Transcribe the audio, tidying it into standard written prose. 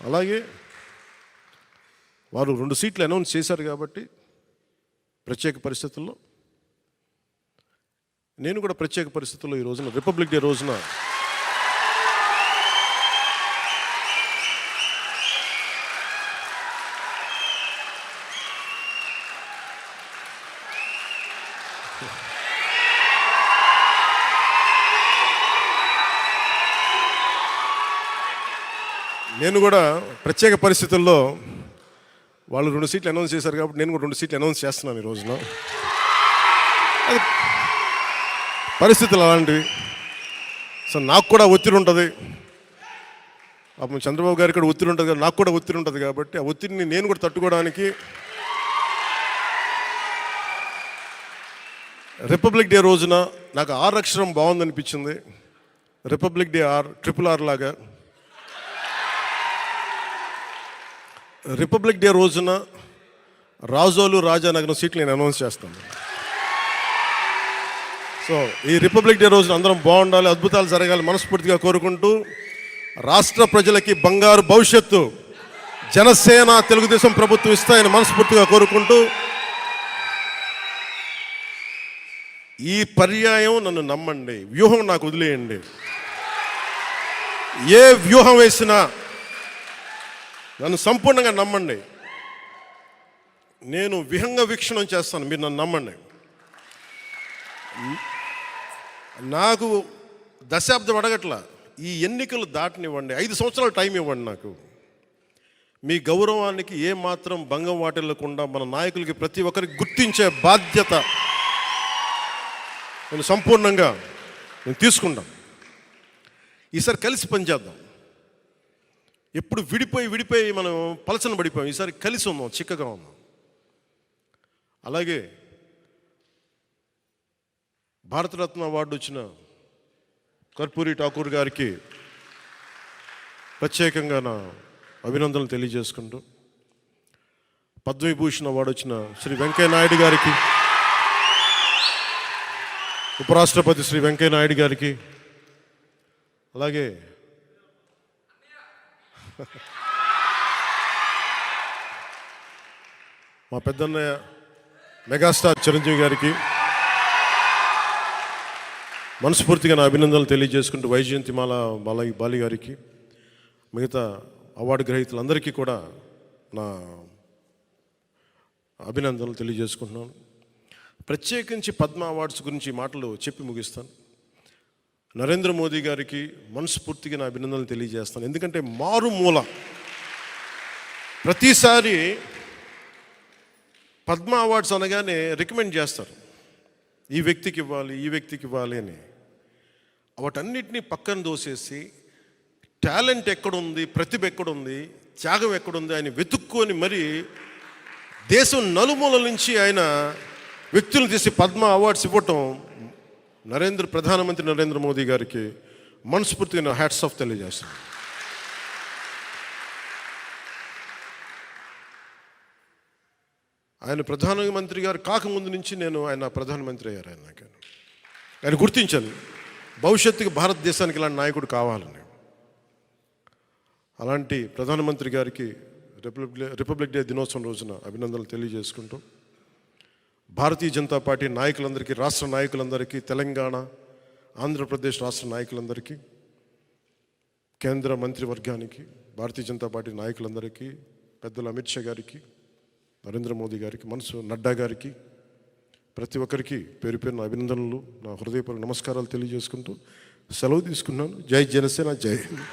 అలాగే వారు 2 సీట్లు అనౌన్స్ చేశారు కాబట్టి ప్రత్యేక పరిస్థితుల్లో నేను కూడా ప్రత్యేక పరిస్థితుల్లో ఈ రోజున రిపబ్లిక్ డే రోజున నేను కూడా ప్రత్యేక పరిస్థితుల్లో వాళ్ళు 2 సీట్లు అనౌన్స్ చేశారు కాబట్టి నేను కూడా 2 సీట్లు అనౌన్స్ చేస్తున్నాను ఈ రోజున. అది పరిస్థితులు అలాంటివి. సో నాకు కూడా ఒత్తిడి ఉంటుంది, అప్పుడు చంద్రబాబు గారికి కూడా ఒత్తిడి ఉంటుంది, నాకు కూడా ఒత్తిడి ఉంటుంది. కాబట్టి ఆ ఒత్తిడిని నేను కూడా తట్టుకోవడానికి రిపబ్లిక్ డే రోజున నాకు ఆర్ అక్షరం బాగుందనిపించింది. రిపబ్లిక్ డే RRR లాగా రిపబ్లిక్ డే రోజున రాజోలు రాజానగరం సీట్లు నేను అనౌన్స్ చేస్తాను. సో ఈ రిపబ్లిక్ డే రోజున అందరం బాగుండాలి, అద్భుతాలు జరగాలి మనస్ఫూర్తిగా కోరుకుంటూ, రాష్ట్ర ప్రజలకి బంగారు భవిష్యత్తు జనసేన తెలుగుదేశం ప్రభుత్వం ఇస్తాయని మనస్ఫూర్తిగా కోరుకుంటూ, ఈ పర్యాయం నన్ను నమ్మండి, వ్యూహం నాకు వదిలేయండి. ఏ వ్యూహం వేసినా నన్ను సంపూర్ణంగా నమ్మండి. నేను విహంగ వీక్షణం చేస్తాను, మీరు నన్ను నమ్మండి. నాకు దశాబ్దం అడగట్లా, ఈ ఎన్నికలు దాటనివ్వండి, 5 సంవత్సరాలు టైం ఇవ్వండి. నాకు మీ గౌరవానికి ఏమాత్రం భంగం వాటిల్లకుండా మన నాయకులకి ప్రతి ఒక్కరికి గుర్తించే బాధ్యత నేను సంపూర్ణంగా తీసుకుంటాం. ఈసారి కలిసి పనిచేద్దాం. ఎప్పుడు విడిపోయి మనం పలచన పడిపోయాం. ఈసారి కలిసి ఉన్నాం, చిక్కగా ఉన్నాం. అలాగే భారతరత్న అవార్డు వచ్చిన కర్పూరి ఠాకూర్ గారికి ప్రత్యేకంగా నా అభినందనలు తెలియజేసుకుంటూ, పద్మవిభూషణ్ అవార్డు వచ్చిన శ్రీ వెంకయ్య నాయుడు గారికి, ఉపరాష్ట్రపతి శ్రీ వెంకయ్య నాయుడు గారికి, అలాగే మా పెద్దన్నయ్య మెగాస్టార్ చిరంజీవి గారికి మనస్ఫూర్తిగా నా అభినందనలు తెలియజేసుకుంటూ, వైజయంతిమాల బాలి గారికి, మిగతా అవార్డు గ్రహీతలందరికీ కూడా నా అభినందనలు తెలియజేసుకుంటున్నాను. ప్రత్యేకించి పద్మ అవార్డ్స్ గురించి మాటలు చెప్పి ముగిస్తాను. నరేంద్ర మోదీ గారికి మనస్ఫూర్తిగా నా అభినందనలు తెలియజేస్తాను. ఎందుకంటే మారుమూల ప్రతిసారి పద్మ అవార్డ్స్ అనగానే రికమెండ్ చేస్తారు, ఈ వ్యక్తికి ఇవ్వాలి, ఈ వ్యక్తికి ఇవ్వాలి అని. వాటన్నిటినీ పక్కన దోసేసి టాలెంట్ ఎక్కడుంది, ప్రతిభ ఎక్కడుంది, త్యాగం ఎక్కడుంది ఆయన వెతుక్కొని మరి దేశం నలుమూలల నుంచి ఆయన వ్యక్తులను తీసి పద్మ అవార్డ్స్ ఇవ్వటం ప్రధానమంత్రి నరేంద్ర మోదీ గారికి మనస్ఫూర్తిగా నా హ్యాట్స్ ఆఫ్ తెలియజేస్తాను. ఆయన ప్రధానమంత్రి గారు కాకముందు నుంచి ఆయన ప్రధానమంత్రి అయ్యారు. ఆయన గుర్తించాను, భవిష్యత్తుకి భారతదేశానికి ఇలాంటి నాయకుడు కావాలని. అలాంటి ప్రధానమంత్రి గారికి రిపబ్లిక్ డే దినోత్సవం రోజున అభినందనలు తెలియజేసుకుంటూ, భారతీయ జనతా పార్టీ నాయకులందరికీ, రాష్ట్ర నాయకులందరికీ, తెలంగాణ ఆంధ్రప్రదేశ్ రాష్ట్ర నాయకులందరికీ, కేంద్ర మంత్రివర్గానికి, భారతీయ జనతా పార్టీ నాయకులందరికీ, పెద్దలు అమిత్ షా గారికి, నరేంద్ర మోదీ గారికి, నడ్డా గారికి, ప్రతి ఒక్కరికి పేరు పేరున అభినందనలు, నా హృదయపూర్వక నమస్కారాలు తెలియజేసుకుంటూ సెలవు తీసుకున్నాను. జై జనసేన, జై హింద్.